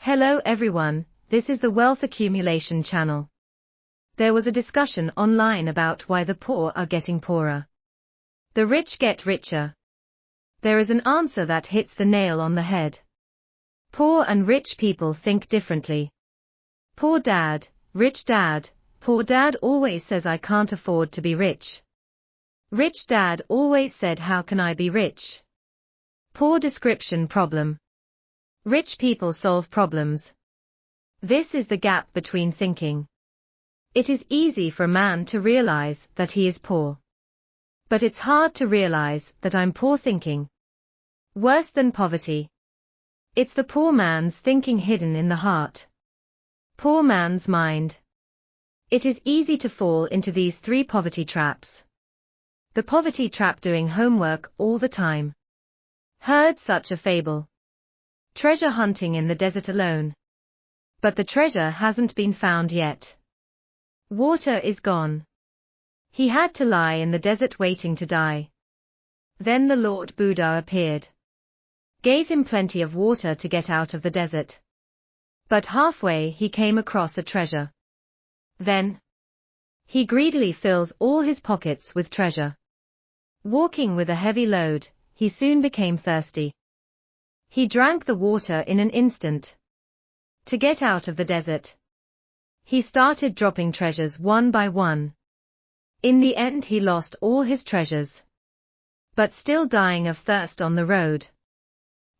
Hello everyone, this is the Wealth Accumulation channel. There was a discussion online about why the poor are getting poorer. The rich get richer. There is an answer that hits the nail on the head. Poor and rich people think differently. Poor dad, rich dad. Poor dad always says I can't afford to be rich. Rich dad always said how can I be rich? Poor description problem. Rich people solve problems. This is the gap between thinking. It is easy for a man to realize that he is poor. But it's hard to realize that I'm poor thinking. Worse than poverty. It's the poor man's thinking hidden in the heart. Poor man's mind. It is easy to fall into these three poverty traps. The poverty trap: doing homework all the time. Heard such a fable. Treasure hunting in the desert alone. But the treasure hasn't been found yet. Water is gone. He had to lie in the desert waiting to die. Then the Lord Buddha appeared. Gave him plenty of water to get out of the desert. But halfway he came across a treasure. Then he greedily fills all his pockets with treasure. Walking with a heavy load, he soon became thirsty. He drank the water in an instant. To get out of the desert, he started dropping treasures one by one. In the end he lost all his treasures. But still dying of thirst on the road.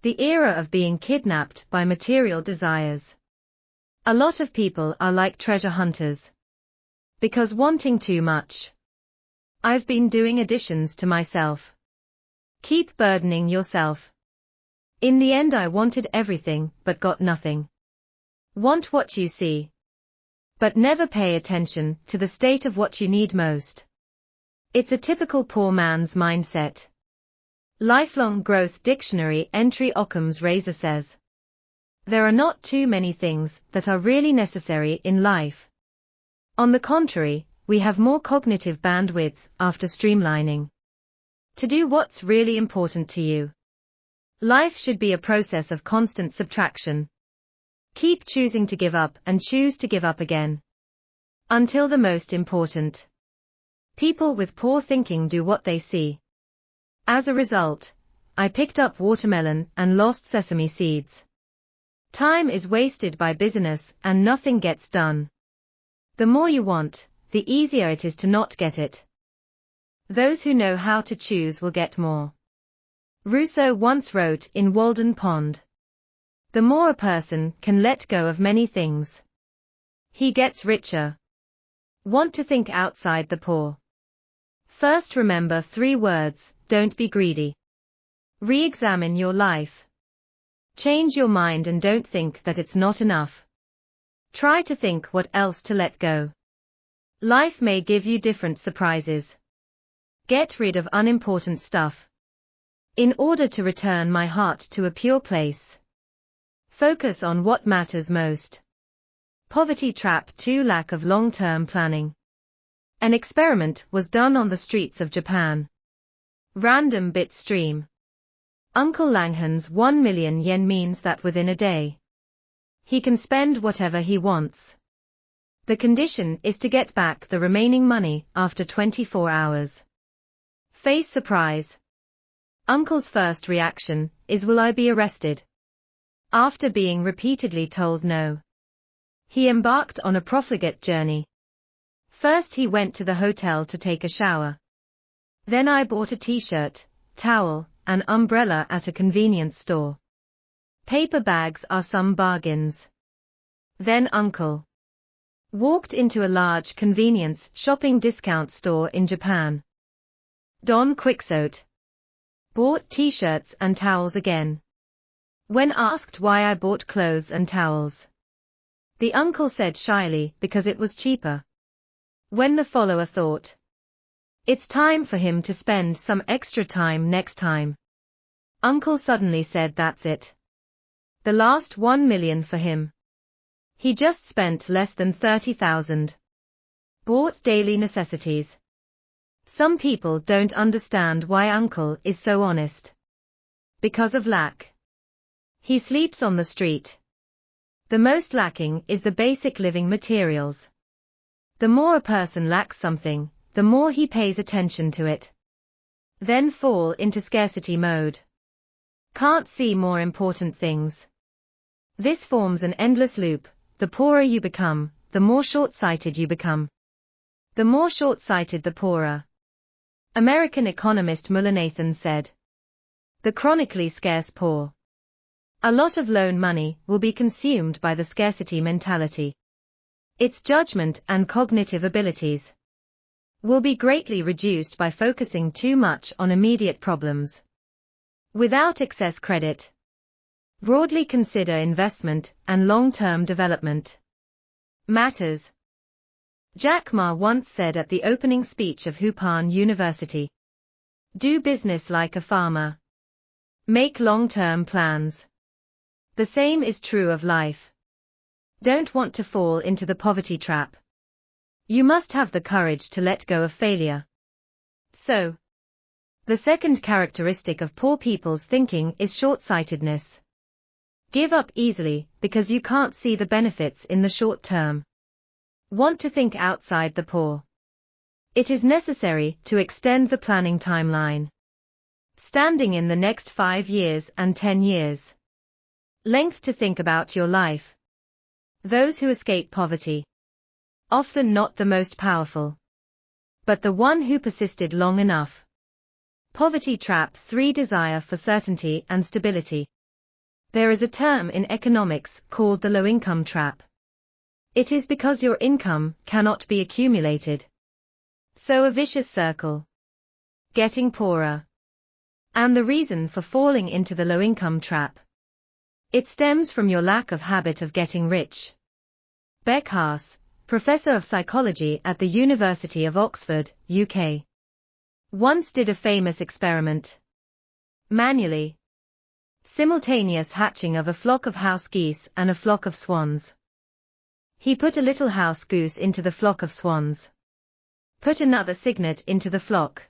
The era of being kidnapped by material desires. A lot of people are like treasure hunters. Because wanting too much. I've been doing additions to myself. Keep burdening yourself. In the end I wanted everything but got nothing. Want what you see. But never pay attention to the state of what you need most. It's a typical poor man's mindset. Lifelong Growth Dictionary entry: Occam's razor says, there are not too many things that are really necessary in life. On the contrary, we have more cognitive bandwidth after streamlining. To do what's really important to you. Life should be a process of constant subtraction. Keep choosing to give up and choose to give up again. Until the most important. People with poor thinking do what they see. As a result, I picked up watermelon and lost sesame seeds. Time is wasted by busyness and nothing gets done. The more you want, the easier it is to not get it. Those who know how to choose will get more. Rousseau once wrote in Walden Pond. The more a person can let go of many things, he gets richer. Want to think outside the poor? First remember 3 words: don't be greedy. Re-examine your life. Change your mind and don't think that it's not enough. Try to think what else to let go. Life may give you different surprises. Get rid of unimportant stuff. In order to return my heart to a pure place. Focus on what matters most. Poverty trap 2: lack of long-term planning. An experiment was done on the streets of Japan. Random bit stream. Uncle Langhan's 1 million yen means that within a day, he can spend whatever he wants. The condition is to get back the remaining money after 24 hours. Face surprise. Uncle's first reaction is, will I be arrested? After being repeatedly told no, he embarked on a profligate journey. First he went to the hotel to take a shower. Then I bought a t-shirt, towel, and umbrella at a convenience store. Paper bags are some bargains. Then Uncle walked into a large convenience shopping discount store in Japan. Don Quixote. Bought t-shirts and towels again. When asked why I bought clothes and towels, the uncle said shyly, because it was cheaper. When the follower thought, it's time for him to spend some extra time next time, Uncle suddenly said that's it. The last 1 million for him. He just spent less than 30,000. Bought daily necessities. Some people don't understand why Uncle is so honest. Because of lack. He sleeps on the street. The most lacking is the basic living materials. The more a person lacks something, the more he pays attention to it. Then fall into scarcity mode. Can't see more important things. This forms an endless loop. The poorer you become, the more short-sighted you become. The more short-sighted, the poorer. American economist Mullainathan said. The chronically scarce poor. A lot of loan money will be consumed by the scarcity mentality. Its judgment and cognitive abilities will be greatly reduced by focusing too much on immediate problems. Without excess credit. Broadly consider investment and long-term development matters. Jack Ma once said at the opening speech of Huphan University. Do business like a farmer. Make long-term plans. The same is true of life. Don't want to fall into the poverty trap. You must have the courage to let go of failure. So, the second characteristic of poor people's thinking is short-sightedness. Give up easily because you can't see the benefits in the short term. Want to think outside the poor. It is necessary to extend the planning timeline. Standing in the next 5 years and 10 years. Length to think about your life. Those who escape poverty. Often not the most powerful. But the one who persisted long enough. Poverty trap 3. Desire for certainty and stability. There is a term in economics called the low-income trap. It is because your income cannot be accumulated. So a vicious circle. Getting poorer. And the reason for falling into the low-income trap. It stems from your lack of habit of getting rich. Beck Haas, professor of psychology at the University of Oxford, UK, once did a famous experiment. Manually. Simultaneous hatching of a flock of house geese and a flock of swans. He put a little house goose into the flock of swans. Put another cygnet into the flock.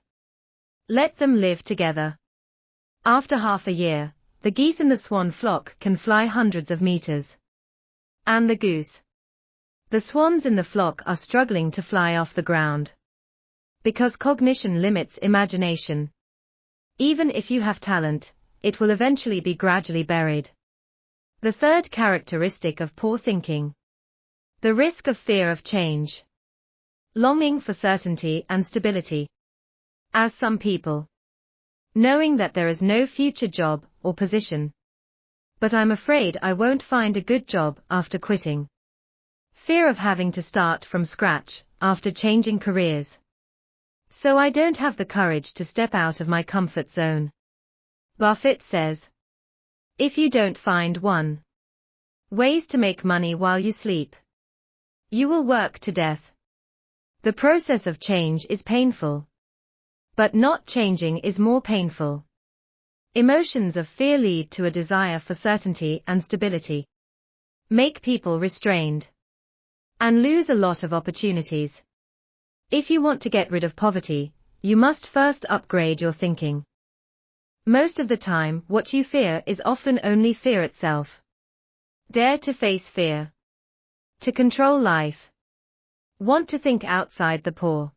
Let them live together. After half a year, the geese in the swan flock can fly hundreds of meters. And the goose. The swans in the flock are struggling to fly off the ground. Because cognition limits imagination. Even if you have talent, it will eventually be gradually buried. The third characteristic of poor thinking. The risk of fear of change. Longing for certainty and stability. As some people. Knowing that there is no future job or position. But I'm afraid I won't find a good job after quitting. Fear of having to start from scratch after changing careers. So I don't have the courage to step out of my comfort zone. Buffett says. If you don't find 1 ways to make money while you sleep, you will work to death. The process of change is painful. But not changing is more painful. Emotions of fear lead to a desire for certainty and stability. Make people restrained. And lose a lot of opportunities. If you want to get rid of poverty, you must first upgrade your thinking. Most of the time, what you fear is often only fear itself. Dare to face fear. To control life. Want to think outside the poor.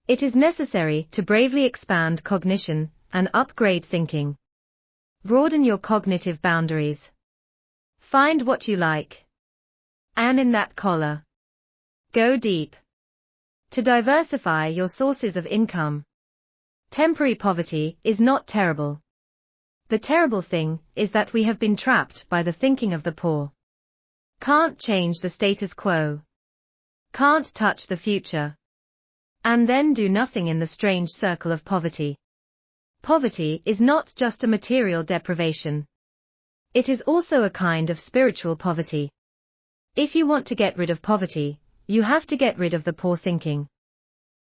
It is necessary to bravely expand cognition and upgrade thinking. Broaden your cognitive boundaries. Find what you like. And in that collar. Go deep. To diversify your sources of income. Temporary poverty is not terrible. The terrible thing is that we have been trapped by the thinking of the poor. Can't change the status quo. Can't touch the future. And then do nothing in the strange circle of poverty. Poverty is not just a material deprivation. It is also a kind of spiritual poverty. If you want to get rid of poverty, you have to get rid of the poor thinking.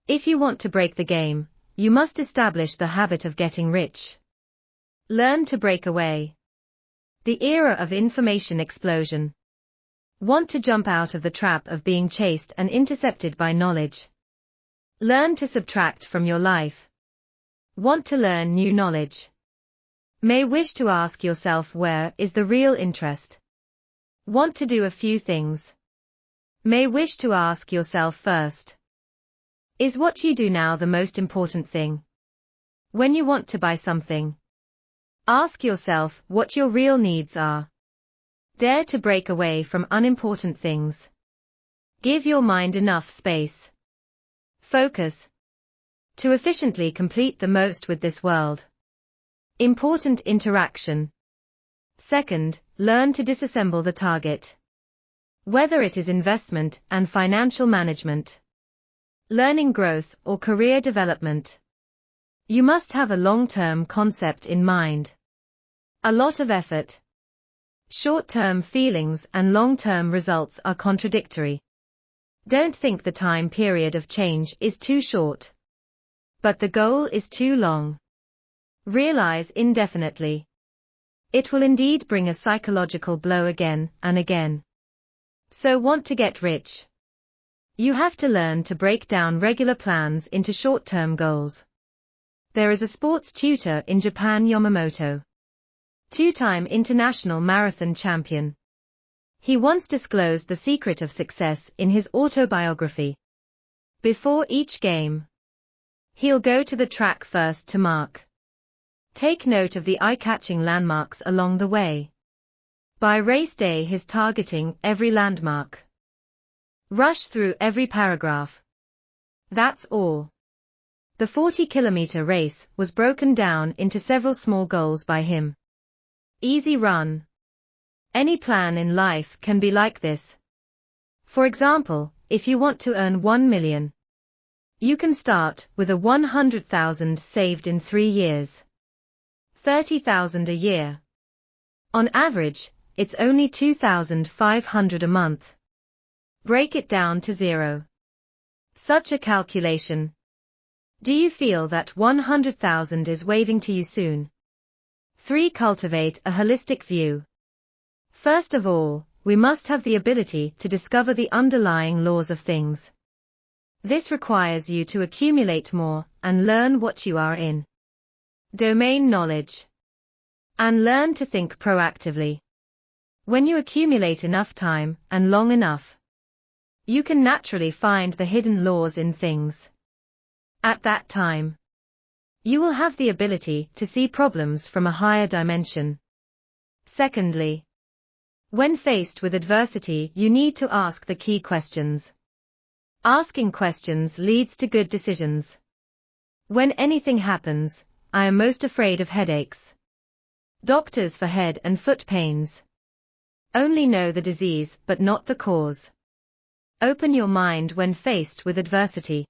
If you want to break the game, you must establish the habit of getting rich. Learn to break away. The era of information explosion. Want to jump out of the trap of being chased and intercepted by knowledge. Learn to subtract from your life. Want to learn new knowledge. May wish to ask yourself where is the real interest. Want to do a few things. May wish to ask yourself first. Is what you do now the most important thing? When you want to buy something, ask yourself what your real needs are. Dare to break away from unimportant things. Give your mind enough space. Focus. To efficiently complete the most with this world. Important interaction. Second, learn to disassemble the target. Whether it is investment and financial management, learning growth or career development, you must have a long-term concept in mind. A lot of effort. Short-term feelings and long-term results are contradictory. Don't think the time period of change is too short, but the goal is too long. Realize indefinitely. It will indeed bring a psychological blow again and again. So want to get rich? You have to learn to break down regular plans into short-term goals. There is a sports tutor in Japan, Yamamoto, two-time international marathon champion. He once disclosed the secret of success in his autobiography. Before each game, he'll go to the track first to mark. Take note of the eye-catching landmarks along the way. By race day he's targeting every landmark. Rush through every paragraph. That's all. The 40-kilometer race was broken down into several small goals by him. Easy run. Any plan in life can be like this. For example, if you want to earn 1 million, you can start with a 100,000 saved in 3 years. 30,000 a year. On average, it's only 2,500 a month. Break it down to zero. Such a calculation. Do you feel that 100,000 is waving to you soon? 3. Cultivate a holistic view. First of all, we must have the ability to discover the underlying laws of things. This requires you to accumulate more and learn what you are in. Domain knowledge. And learn to think proactively. When you accumulate enough time and long enough, you can naturally find the hidden laws in things. At that time, you will have the ability to see problems from a higher dimension. Secondly, when faced with adversity, you need to ask the key questions. Asking questions leads to good decisions. When anything happens, I am most afraid of headaches. Doctors for head and foot pains only know the disease but not the cause. Open your mind when faced with adversity.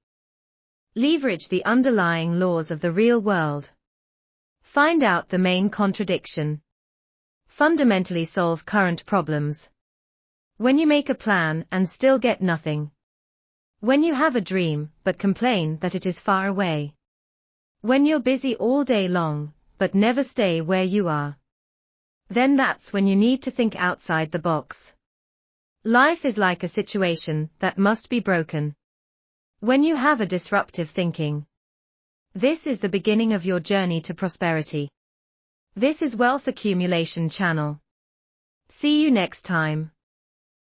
Leverage the underlying laws of the real world. Find out the main contradiction. Fundamentally solve current problems. When you make a plan and still get nothing. When you have a dream but complain that it is far away. When you're busy all day long but never stay where you are. Then that's when you need to think outside the box. Life is like a situation that must be broken. When you have a disruptive thinking, this is the beginning of your journey to prosperity. This is Wealth Accumulation Channel. See you next time.